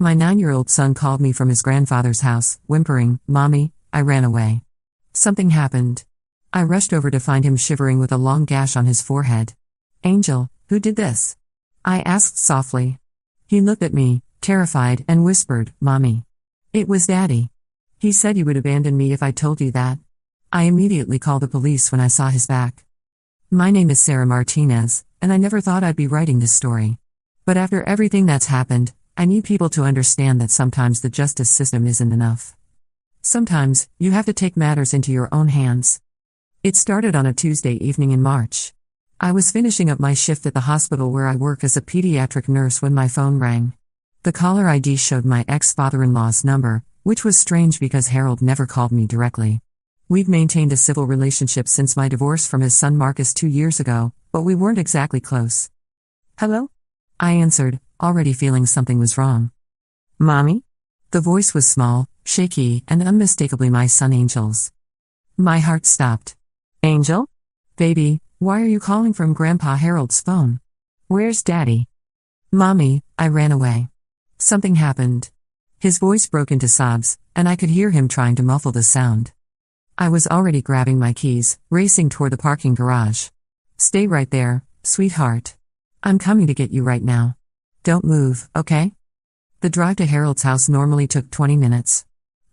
My 9-year-old son called me from his grandfather's house, whimpering, "Mommy, I ran away." Something happened. I rushed over to find him shivering with a long gash on his forehead. "Angel, who did this?" I asked softly. He looked at me, terrified, and whispered, "Mommy. It was Daddy. He said you would abandon me if I told you that." I immediately called the police when I saw his back. My name is Sarah Martinez, and I never thought I'd be writing this story. But after everything that's happened, I need people to understand that sometimes the justice system isn't enough. Sometimes, you have to take matters into your own hands. It started on a Tuesday evening in March. I was finishing up my shift at the hospital where I work as a pediatric nurse when my phone rang. The caller ID showed my ex-father-in-law's number, which was strange because Harold never called me directly. We'd maintained a civil relationship since my divorce from his son Marcus 2 years ago, but we weren't exactly close. "Hello?" I answered, already feeling something was wrong. "Mommy?" The voice was small, shaky, and unmistakably my son Angel's. My heart stopped. "Angel? Baby, why are you calling from Grandpa Harold's phone? Where's Daddy?" "Mommy, I ran away. Something happened." His voice broke into sobs, and I could hear him trying to muffle the sound. I was already grabbing my keys, racing toward the parking garage. "Stay right there, sweetheart. I'm coming to get you right now. Don't move, okay?" The drive to Harold's house normally took 20 minutes.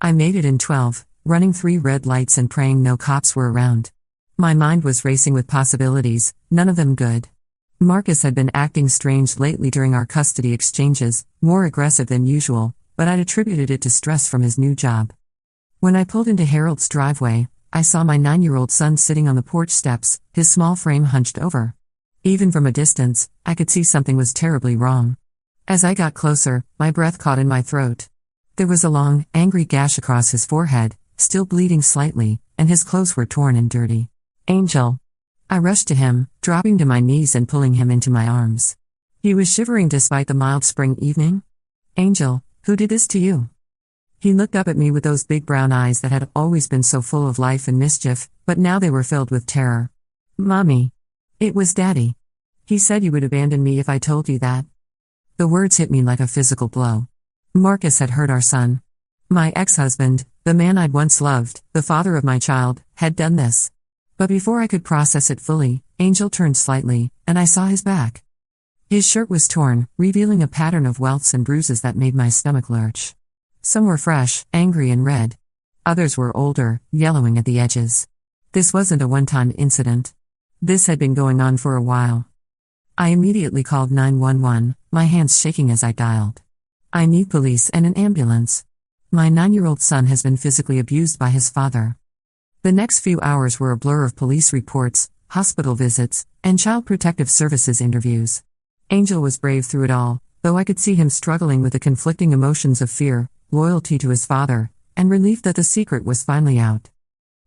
I made it in 12, running 3 red lights and praying no cops were around. My mind was racing with possibilities, none of them good. Marcus had been acting strange lately during our custody exchanges, more aggressive than usual, but I'd attributed it to stress from his new job. When I pulled into Harold's driveway, I saw my 9-year-old son sitting on the porch steps, his small frame hunched over. Even from a distance, I could see something was terribly wrong. As I got closer, my breath caught in my throat. There was a long, angry gash across his forehead, still bleeding slightly, and his clothes were torn and dirty. "Angel." I rushed to him, dropping to my knees and pulling him into my arms. He was shivering despite the mild spring evening. "Angel, who did this to you?" He looked up at me with those big brown eyes that had always been so full of life and mischief, but now they were filled with terror. "Mommy. It was Daddy. He said you would abandon me if I told you that." The words hit me like a physical blow. Marcus had hurt our son. My ex-husband, the man I'd once loved, the father of my child, had done this. But before I could process it fully, Angel turned slightly, and I saw his back. His shirt was torn, revealing a pattern of welts and bruises that made my stomach lurch. Some were fresh, angry and red. Others were older, yellowing at the edges. This wasn't a one-time incident. This had been going on for a while. I immediately called 911, my hands shaking as I dialed. "I need police and an ambulance. My 9-year-old son has been physically abused by his father." The next few hours were a blur of police reports, hospital visits, and Child Protective Services interviews. Angel was brave through it all, though I could see him struggling with the conflicting emotions of fear, loyalty to his father, and relief that the secret was finally out.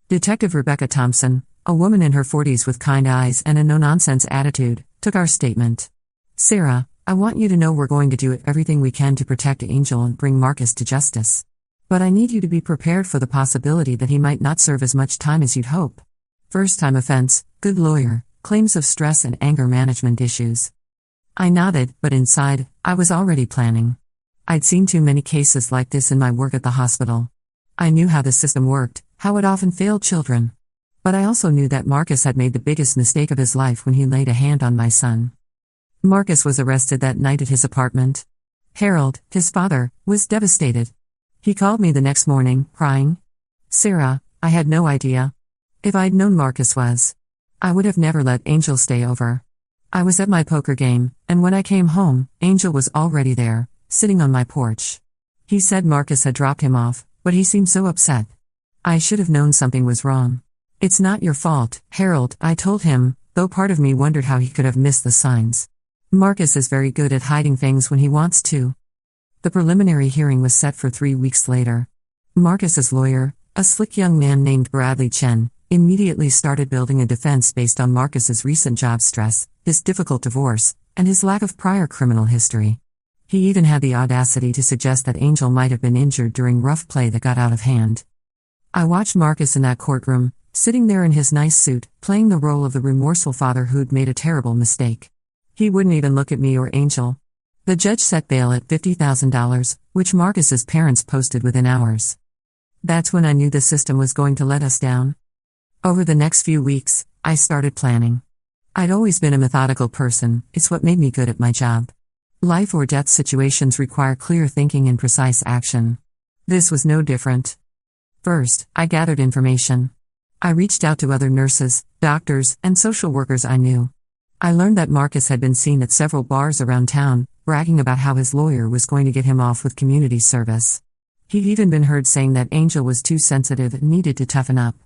Detective Rebecca Thompson, a woman in her 40s with kind eyes and a no-nonsense attitude, took our statement. "Sarah, I want you to know we're going to do everything we can to protect Angel and bring Marcus to justice. But I need you to be prepared for the possibility that he might not serve as much time as you'd hope. First-time offense, good lawyer, claims of stress and anger management issues." I nodded, but inside, I was already planning. I'd seen too many cases like this in my work at the hospital. I knew how the system worked, how it often failed children. But I also knew that Marcus had made the biggest mistake of his life when he laid a hand on my son. Marcus was arrested that night at his apartment. Harold, his father, was devastated. He called me the next morning, crying. "Sarah, I had no idea. If I'd known Marcus was, I would have never let Angel stay over. I was at my poker game, and when I came home, Angel was already there, sitting on my porch. He said Marcus had dropped him off, but he seemed so upset. I should have known something was wrong. It's not your fault, Harold," I told him, though part of me wondered how he could have missed the signs. Marcus is very good at hiding things when he wants to. The preliminary hearing was set for 3 weeks later. Marcus's lawyer, a slick young man named Bradley Chen, immediately started building a defense based on Marcus's recent job stress, his difficult divorce, and his lack of prior criminal history. He even had the audacity to suggest that Angel might have been injured during rough play that got out of hand. I watched Marcus in that courtroom, sitting there in his nice suit, playing the role of the remorseful father who'd made a terrible mistake. He wouldn't even look at me or Angel. The judge set bail at $50,000, which Marcus's parents posted within hours. That's when I knew the system was going to let us down. Over the next few weeks, I started planning. I'd always been a methodical person, it's what made me good at my job. Life or death situations require clear thinking and precise action. This was no different. First, I gathered information. I reached out to other nurses, doctors, and social workers I knew. I learned that Marcus had been seen at several bars around town, bragging about how his lawyer was going to get him off with community service. He'd even been heard saying that Angel was too sensitive and needed to toughen up.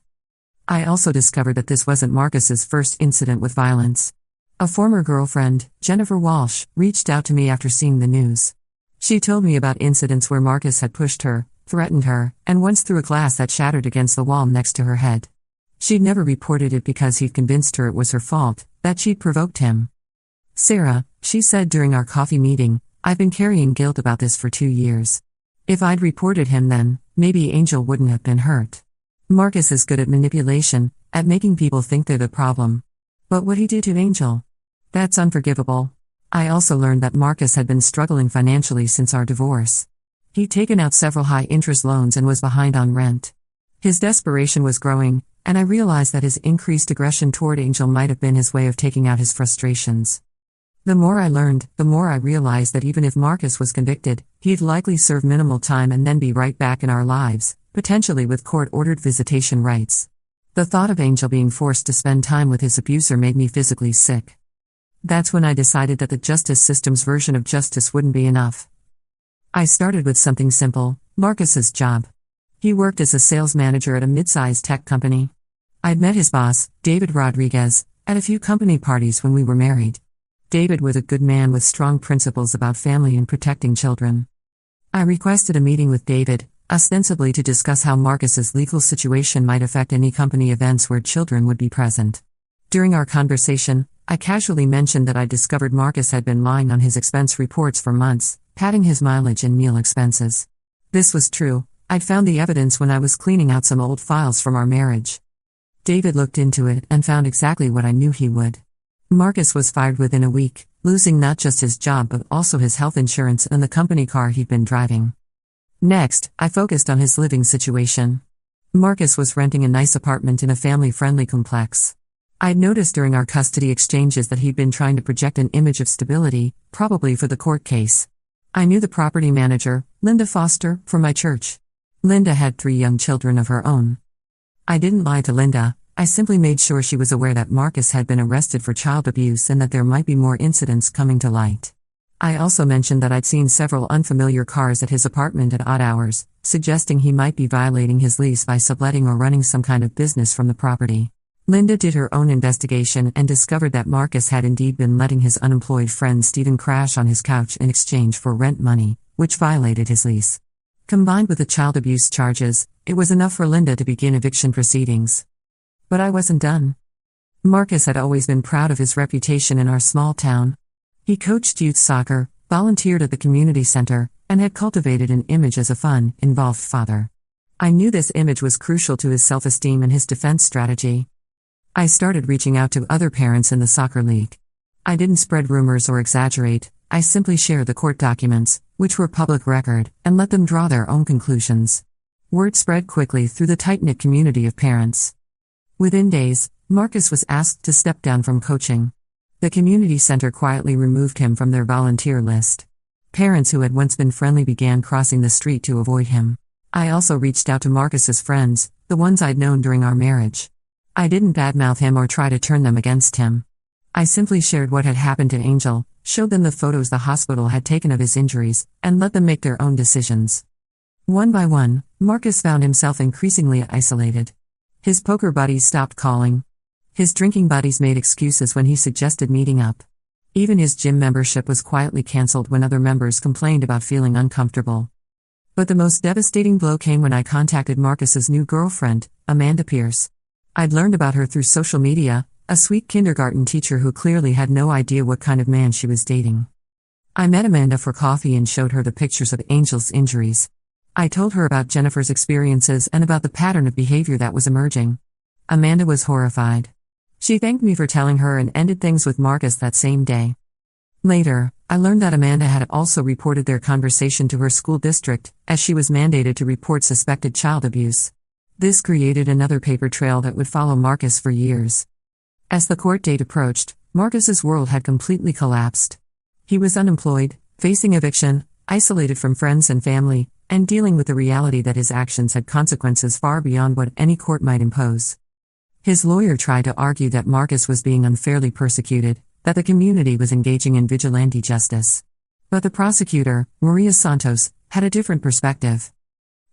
I also discovered that this wasn't Marcus's first incident with violence. A former girlfriend, Jennifer Walsh, reached out to me after seeing the news. She told me about incidents where Marcus had pushed her, threatened her, and once threw a glass that shattered against the wall next to her head. She'd never reported it because he'd convinced her it was her fault, that she'd provoked him. "Sarah," she said during our coffee meeting, "I've been carrying guilt about this for 2 years. If I'd reported him then, maybe Angel wouldn't have been hurt. Marcus is good at manipulation, at making people think they're the problem. But what he did to Angel? That's unforgivable." I also learned that Marcus had been struggling financially since our divorce. He'd taken out several high-interest loans and was behind on rent. His desperation was growing, and I realized that his increased aggression toward Angel might have been his way of taking out his frustrations. The more I learned, the more I realized that even if Marcus was convicted, he'd likely serve minimal time and then be right back in our lives, potentially with court-ordered visitation rights. The thought of Angel being forced to spend time with his abuser made me physically sick. That's when I decided that the justice system's version of justice wouldn't be enough. I started with something simple, Marcus's job. He worked as a sales manager at a mid-sized tech company. I'd met his boss, David Rodriguez, at a few company parties when we were married. David was a good man with strong principles about family and protecting children. I requested a meeting with David, ostensibly to discuss how Marcus's legal situation might affect any company events where children would be present. During our conversation, I casually mentioned that I discovered Marcus had been lying on his expense reports for months, padding his mileage and meal expenses. This was true. I'd found the evidence when I was cleaning out some old files from our marriage. David looked into it and found exactly what I knew he would. Marcus was fired within a week, losing not just his job but also his health insurance and the company car he'd been driving. Next, I focused on his living situation. Marcus was renting a nice apartment in a family-friendly complex. I'd noticed during our custody exchanges that he'd been trying to project an image of stability, probably for the court case. I knew the property manager, Linda Foster, from my church. Linda had 3 young children of her own. I didn't lie to Linda. I simply made sure she was aware that Marcus had been arrested for child abuse and that there might be more incidents coming to light. I also mentioned that I'd seen several unfamiliar cars at his apartment at odd hours, suggesting he might be violating his lease by subletting or running some kind of business from the property. Linda did her own investigation and discovered that Marcus had indeed been letting his unemployed friend Stephen crash on his couch in exchange for rent money, which violated his lease. Combined with the child abuse charges, it was enough for Linda to begin eviction proceedings. But I wasn't done. Marcus had always been proud of his reputation in our small town. He coached youth soccer, volunteered at the community center, and had cultivated an image as a fun, involved father. I knew this image was crucial to his self-esteem and his defense strategy. I started reaching out to other parents in the soccer league. I didn't spread rumors or exaggerate, I simply shared the court documents, which were public record, and let them draw their own conclusions. Word spread quickly through the tight-knit community of parents. Within days, Marcus was asked to step down from coaching. The community center quietly removed him from their volunteer list. Parents who had once been friendly began crossing the street to avoid him. I also reached out to Marcus's friends, the ones I'd known during our marriage. I didn't badmouth him or try to turn them against him. I simply shared what had happened to Angel, showed them the photos the hospital had taken of his injuries, and let them make their own decisions. One by one, Marcus found himself increasingly isolated. His poker buddies stopped calling. His drinking buddies made excuses when he suggested meeting up. Even his gym membership was quietly cancelled when other members complained about feeling uncomfortable. But the most devastating blow came when I contacted Marcus's new girlfriend, Amanda Pierce. I'd learned about her through social media, a sweet kindergarten teacher who clearly had no idea what kind of man she was dating. I met Amanda for coffee and showed her the pictures of Angel's injuries. I told her about Jennifer's experiences and about the pattern of behavior that was emerging. Amanda was horrified. She thanked me for telling her and ended things with Marcus that same day. Later, I learned that Amanda had also reported their conversation to her school district, as she was mandated to report suspected child abuse. This created another paper trail that would follow Marcus for years. As the court date approached, Marcus's world had completely collapsed. He was unemployed, facing eviction, isolated from friends and family, and dealing with the reality that his actions had consequences far beyond what any court might impose. His lawyer tried to argue that Marcus was being unfairly persecuted, that the community was engaging in vigilante justice. But the prosecutor, Maria Santos, had a different perspective.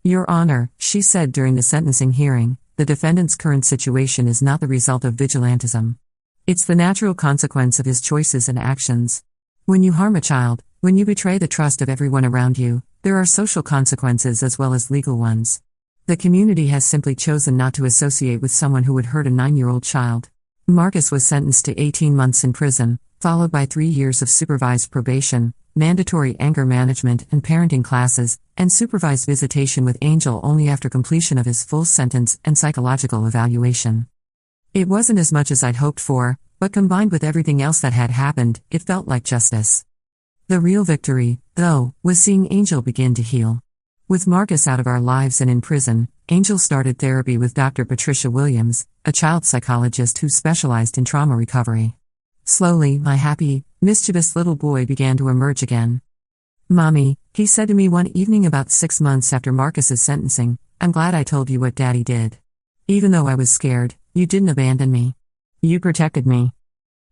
"Your Honor," she said during the sentencing hearing, "the defendant's current situation is not the result of vigilantism. It's the natural consequence of his choices and actions. When you harm a child, when you betray the trust of everyone around you, there are social consequences as well as legal ones. The community has simply chosen not to associate with someone who would hurt a 9-year-old child." Marcus was sentenced to 18 months in prison, followed by 3 years of supervised probation, mandatory anger management and parenting classes, and supervised visitation with Angel only after completion of his full sentence and psychological evaluation. It wasn't as much as I'd hoped for, but combined with everything else that had happened, it felt like justice. The real victory, though, was seeing Angel begin to heal. With Marcus out of our lives and in prison, Angel started therapy with Dr. Patricia Williams, a child psychologist who specialized in trauma recovery. Slowly, my happy, mischievous little boy began to emerge again. "Mommy," he said to me one evening about 6 months after Marcus's sentencing, "I'm glad I told you what Daddy did. Even though I was scared, you didn't abandon me. You protected me."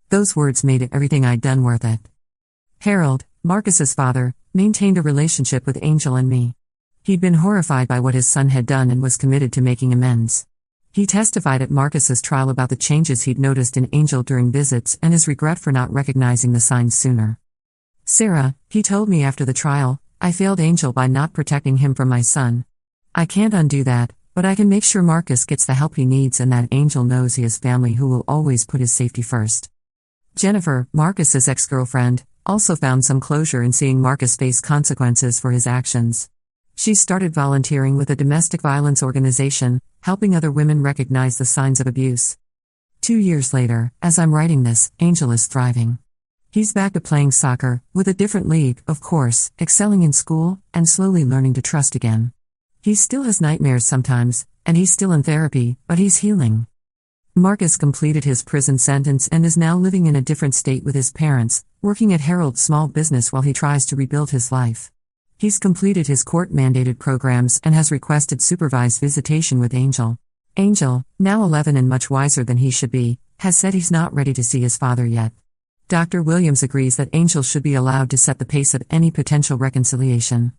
Those words made everything I'd done worth it. Harold, Marcus's father, maintained a relationship with Angel and me. He'd been horrified by what his son had done and was committed to making amends. He testified at Marcus's trial about the changes he'd noticed in Angel during visits and his regret for not recognizing the signs sooner. "Sarah," he told me after the trial, "I failed Angel by not protecting him from my son. I can't undo that, but I can make sure Marcus gets the help he needs and that Angel knows he has family who will always put his safety first." Jennifer, Marcus's ex-girlfriend, also found some closure in seeing Marcus face consequences for his actions. She started volunteering with a domestic violence organization, helping other women recognize the signs of abuse. 2 years later, as I'm writing this, Angel is thriving. He's back to playing soccer, with a different league, of course, excelling in school, and slowly learning to trust again. He still has nightmares sometimes, and he's still in therapy, but he's healing. Marcus completed his prison sentence and is now living in a different state with his parents, working at Harold's small business while he tries to rebuild his life. He's completed his court-mandated programs and has requested supervised visitation with Angel. Angel, now 11 and much wiser than he should be, has said he's not ready to see his father yet. Dr. Williams agrees that Angel should be allowed to set the pace of any potential reconciliation.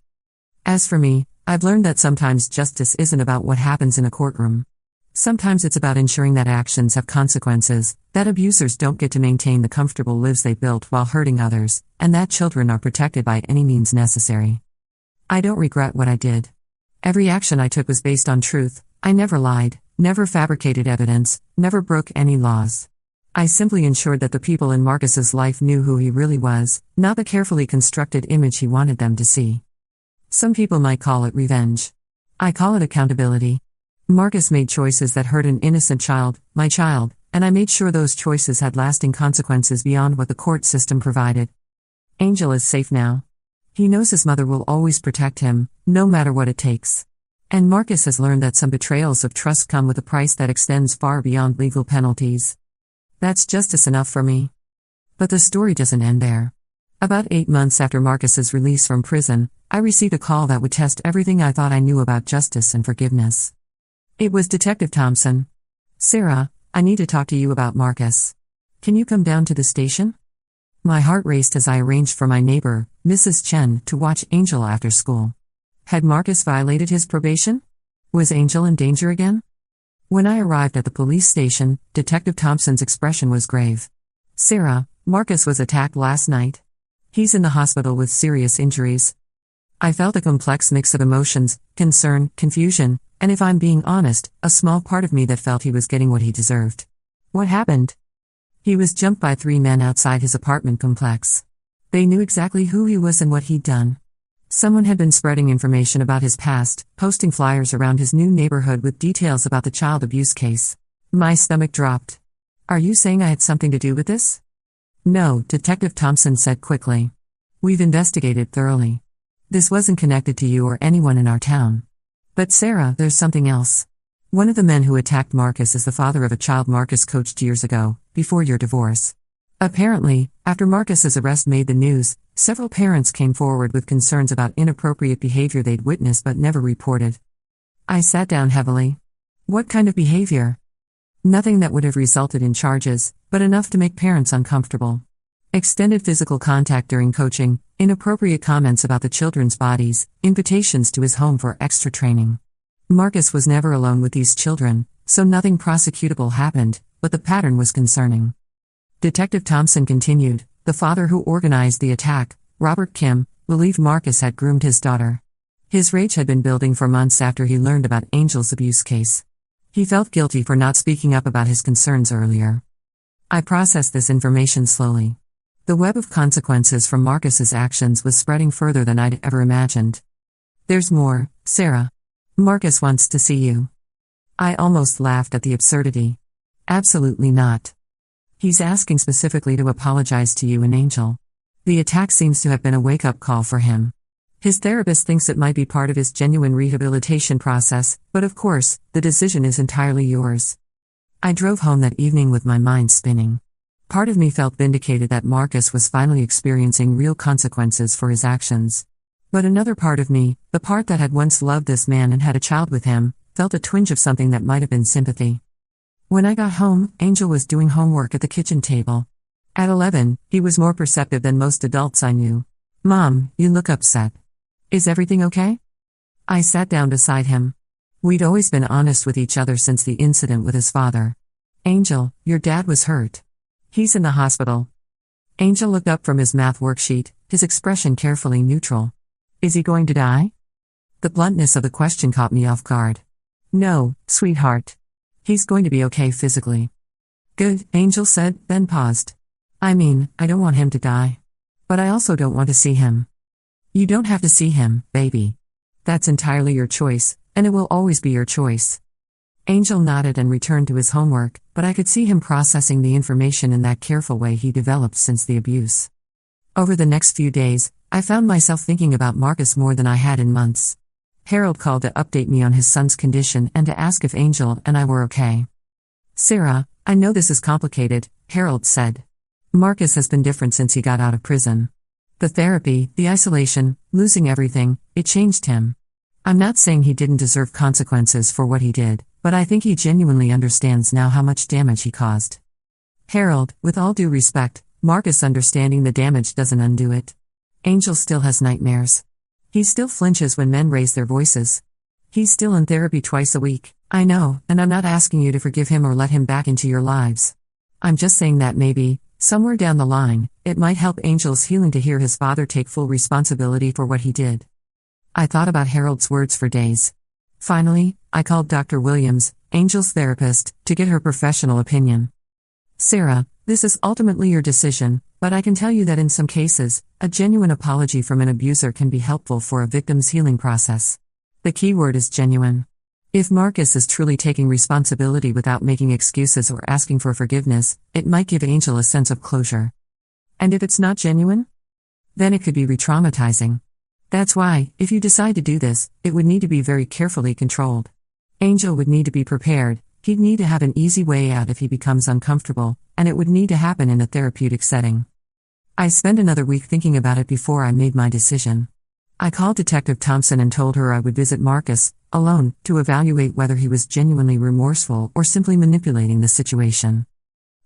As for me, I've learned that sometimes justice isn't about what happens in a courtroom. Sometimes it's about ensuring that actions have consequences, that abusers don't get to maintain the comfortable lives they built while hurting others, and that children are protected by any means necessary. I don't regret what I did. Every action I took was based on truth. I never lied, never fabricated evidence, never broke any laws. I simply ensured that the people in Marcus's life knew who he really was, not the carefully constructed image he wanted them to see. Some people might call it revenge. I call it accountability. Marcus made choices that hurt an innocent child, my child, and I made sure those choices had lasting consequences beyond what the court system provided. Angel is safe now. He knows his mother will always protect him, no matter what it takes. And Marcus has learned that some betrayals of trust come with a price that extends far beyond legal penalties. That's justice enough for me. But the story doesn't end there. About 8 months after Marcus's release from prison, I received a call that would test everything I thought I knew about justice and forgiveness. It was Detective Thompson. "Sarah, I need to talk to you about Marcus. Can you come down to the station?" My heart raced as I arranged for my neighbor, Mrs. Chen, to watch Angel after school. Had Marcus violated his probation? Was Angel in danger again? When I arrived at the police station, Detective Thompson's expression was grave. "Sarah, Marcus was attacked last night. He's in the hospital with serious injuries." I felt a complex mix of emotions, concern, confusion, and if I'm being honest, a small part of me that felt he was getting what he deserved. What happened? He was jumped by 3 men outside his apartment complex. They knew exactly who he was and what he'd done. Someone had been spreading information about his past, posting flyers around his new neighborhood with details about the child abuse case. My stomach dropped. "Are you saying I had something to do with this?" No, Detective Thompson said quickly. We've investigated thoroughly. This wasn't connected to you or anyone in our town. But Sarah, there's something else. One of the men who attacked Marcus is the father of a child Marcus coached years ago, before your divorce. Apparently, after Marcus's arrest made the news, several parents came forward with concerns about inappropriate behavior they'd witnessed but never reported. I sat down heavily. What kind of behavior? Nothing that would have resulted in charges, but enough to make parents uncomfortable. Extended physical contact during coaching, inappropriate comments about the children's bodies, invitations to his home for extra training. Marcus was never alone with these children, so nothing prosecutable happened, but the pattern was concerning. Detective Thompson continued, the father who organized the attack, Robert Kim, believed Marcus had groomed his daughter. His rage had been building for months after he learned about Angel's abuse case. He felt guilty for not speaking up about his concerns earlier. I processed this information slowly. The web of consequences from Marcus's actions was spreading further than I'd ever imagined. There's more, Sarah. Marcus wants to see you. I almost laughed at the absurdity. Absolutely not. He's asking specifically to apologize to you and Angel. The attack seems to have been a wake-up call for him. His therapist thinks it might be part of his genuine rehabilitation process, but of course, the decision is entirely yours. I drove home that evening with my mind spinning. Part of me felt vindicated that Marcus was finally experiencing real consequences for his actions. But another part of me, the part that had once loved this man and had a child with him, felt a twinge of something that might have been sympathy. When I got home, Angel was doing homework at the kitchen table. At 11, he was more perceptive than most adults I knew. Mom, you look upset. Is everything okay? I sat down beside him. We'd always been honest with each other since the incident with his father. Angel, your dad was hurt. He's in the hospital. Angel looked up from his math worksheet, his expression carefully neutral. Is he going to die? The bluntness of the question caught me off guard. No, sweetheart. He's going to be okay physically. Good, Angel said, then paused. I mean, I don't want him to die. But I also don't want to see him. You don't have to see him, baby. That's entirely your choice, and it will always be your choice. Angel nodded and returned to his homework, but I could see him processing the information in that careful way he developed since the abuse. Over the next few days, I found myself thinking about Marcus more than I had in months. Harold called to update me on his son's condition and to ask if Angel and I were okay. Sarah, I know this is complicated, Harold said. Marcus has been different since he got out of prison. The therapy, the isolation, losing everything, it changed him. I'm not saying he didn't deserve consequences for what he did, but I think he genuinely understands now how much damage he caused. Harold, with all due respect, Marcus understanding the damage doesn't undo it. Angel still has nightmares. He still flinches when men raise their voices. He's still in therapy twice a week, I know, and I'm not asking you to forgive him or let him back into your lives. I'm just saying that maybe, somewhere down the line, it might help Angel's healing to hear his father take full responsibility for what he did. I thought about Harold's words for days. Finally, I called Dr. Williams, Angel's therapist, to get her professional opinion. Sarah, this is ultimately your decision, but I can tell you that in some cases, a genuine apology from an abuser can be helpful for a victim's healing process. The key word is genuine. If Marcus is truly taking responsibility without making excuses or asking for forgiveness, it might give Angel a sense of closure. And if it's not genuine? Then it could be re-traumatizing. That's why, if you decide to do this, it would need to be very carefully controlled. Angel would need to be prepared, he'd need to have an easy way out if he becomes uncomfortable, and it would need to happen in a therapeutic setting. I spent another week thinking about it before I made my decision. I called Detective Thompson and told her I would visit Marcus, alone, to evaluate whether he was genuinely remorseful or simply manipulating the situation.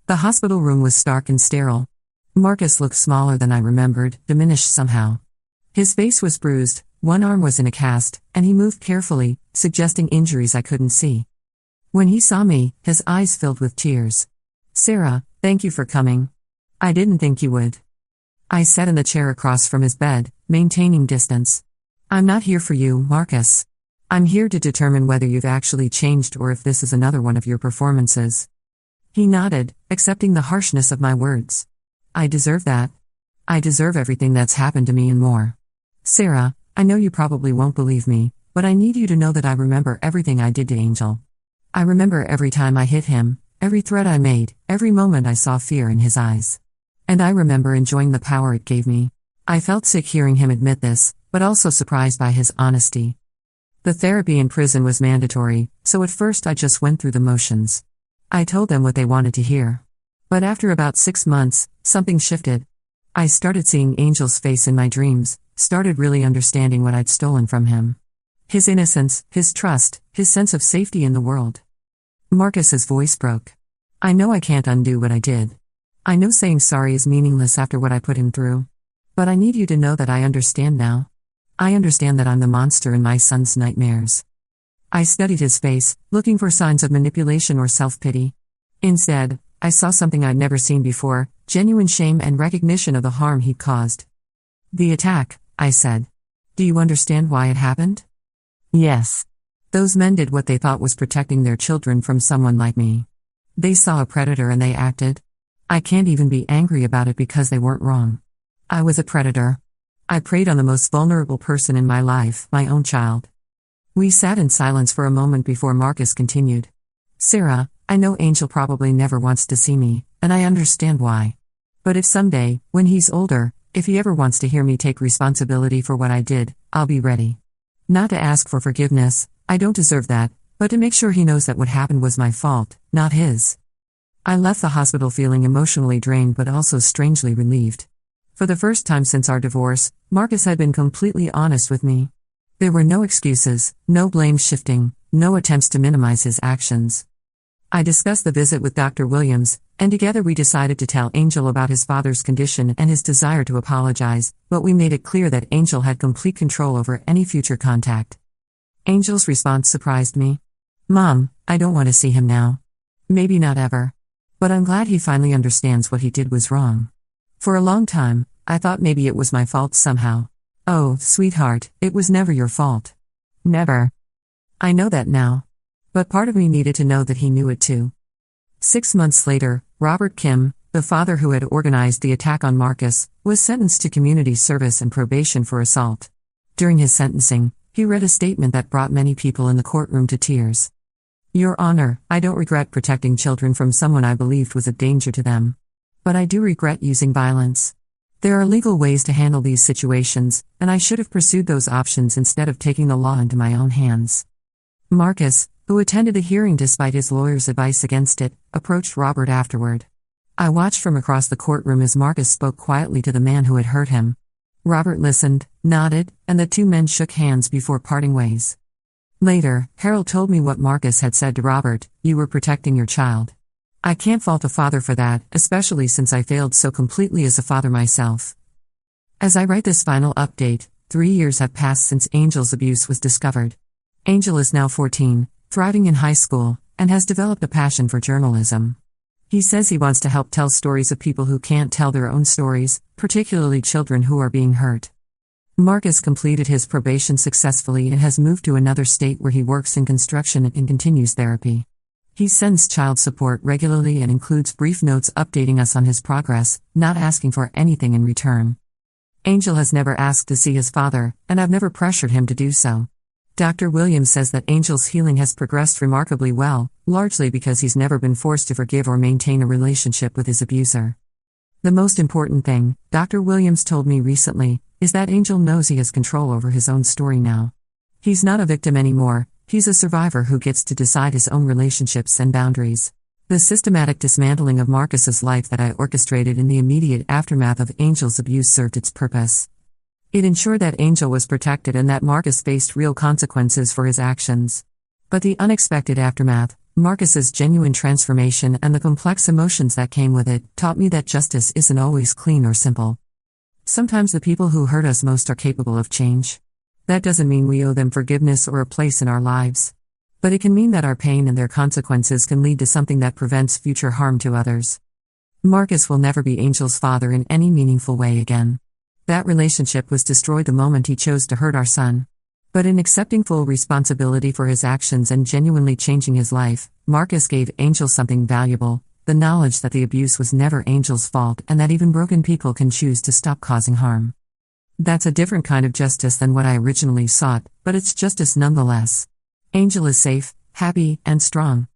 The hospital room was stark and sterile. Marcus looked smaller than I remembered, diminished somehow. His face was bruised, one arm was in a cast, and he moved carefully, suggesting injuries I couldn't see. When he saw me, his eyes filled with tears. Sarah, thank you for coming. I didn't think you would. I sat in the chair across from his bed, maintaining distance. I'm not here for you, Marcus. I'm here to determine whether you've actually changed or if this is another one of your performances. He nodded, accepting the harshness of my words. I deserve that. I deserve everything that's happened to me and more. Sarah, I know you probably won't believe me, but I need you to know that I remember everything I did to Angel. I remember every time I hit him, every threat I made, every moment I saw fear in his eyes. And I remember enjoying the power it gave me. I felt sick hearing him admit this, but also surprised by his honesty. The therapy in prison was mandatory, so at first I just went through the motions. I told them what they wanted to hear. But after about 6 months, something shifted. I started seeing Angel's face in my dreams, started really understanding what I'd stolen from him. His innocence, his trust, his sense of safety in the world. Marcus's voice broke. I know I can't undo what I did. I know saying sorry is meaningless after what I put him through. But I need you to know that I understand now. I understand that I'm the monster in my son's nightmares. I studied his face, looking for signs of manipulation or self-pity. Instead, I saw something I'd never seen before, genuine shame and recognition of the harm he'd caused. The attack, I said. Do you understand why it happened? Yes. Those men did what they thought was protecting their children from someone like me. They saw a predator and they acted. I can't even be angry about it because they weren't wrong. I was a predator. I preyed on the most vulnerable person in my life, my own child. We sat in silence for a moment before Marcus continued. Sarah, I know Angel probably never wants to see me, and I understand why. But if someday, when he's older, if he ever wants to hear me take responsibility for what I did, I'll be ready. Not to ask for forgiveness, I don't deserve that, but to make sure he knows that what happened was my fault, not his. I left the hospital feeling emotionally drained but also strangely relieved. For the first time since our divorce, Marcus had been completely honest with me. There were no excuses, no blame shifting, no attempts to minimize his actions. I discussed the visit with Dr. Williams, and together we decided to tell Angel about his father's condition and his desire to apologize, but we made it clear that Angel had complete control over any future contact. Angel's response surprised me. Mom, I don't want to see him now. Maybe not ever. But I'm glad he finally understands what he did was wrong. For a long time, I thought maybe it was my fault somehow. Oh, sweetheart, it was never your fault. Never. I know that now. But part of me needed to know that he knew it too. 6 months later, Robert Kim, the father who had organized the attack on Marcus, was sentenced to community service and probation for assault. During his sentencing, he read a statement that brought many people in the courtroom to tears. Your Honor, I don't regret protecting children from someone I believed was a danger to them. But I do regret using violence. There are legal ways to handle these situations, and I should have pursued those options instead of taking the law into my own hands. Marcus, who attended the hearing despite his lawyer's advice against it, approached Robert afterward. I watched from across the courtroom as Marcus spoke quietly to the man who had hurt him. Robert listened, nodded, and the two men shook hands before parting ways. Later, Harold told me what Marcus had said to Robert: "You were protecting your child." I can't fault a father for that, especially since I failed so completely as a father myself. As I write this final update, 3 years have passed since Angel's abuse was discovered. Angel is now 14, thriving in high school, and has developed a passion for journalism. He says he wants to help tell stories of people who can't tell their own stories, particularly children who are being hurt. Marcus completed his probation successfully and has moved to another state where he works in construction and continues therapy. He sends child support regularly and includes brief notes updating us on his progress, not asking for anything in return. Angel has never asked to see his father, and I've never pressured him to do so. Dr. Williams says that Angel's healing has progressed remarkably well, largely because he's never been forced to forgive or maintain a relationship with his abuser. The most important thing, Dr. Williams told me recently, is that Angel knows he has control over his own story now. He's not a victim anymore, he's a survivor who gets to decide his own relationships and boundaries. The systematic dismantling of Marcus's life that I orchestrated in the immediate aftermath of Angel's abuse served its purpose. It ensured that Angel was protected and that Marcus faced real consequences for his actions. But the unexpected aftermath, Marcus's genuine transformation and the complex emotions that came with it, taught me that justice isn't always clean or simple. Sometimes the people who hurt us most are capable of change. That doesn't mean we owe them forgiveness or a place in our lives. But it can mean that our pain and their consequences can lead to something that prevents future harm to others. Marcus will never be Angel's father in any meaningful way again. That relationship was destroyed the moment he chose to hurt our son. But in accepting full responsibility for his actions and genuinely changing his life, Marcus gave Angel something valuable: the knowledge that the abuse was never Angel's fault and that even broken people can choose to stop causing harm. That's a different kind of justice than what I originally sought, but it's justice nonetheless. Angel is safe, happy, and strong.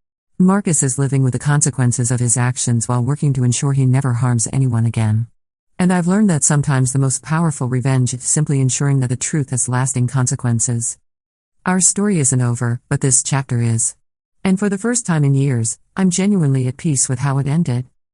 Marcus is living with the consequences of his actions while working to ensure he never harms anyone again. And I've learned that sometimes the most powerful revenge is simply ensuring that the truth has lasting consequences. Our story isn't over, but this chapter is. And for the first time in years, I'm genuinely at peace with how it ended.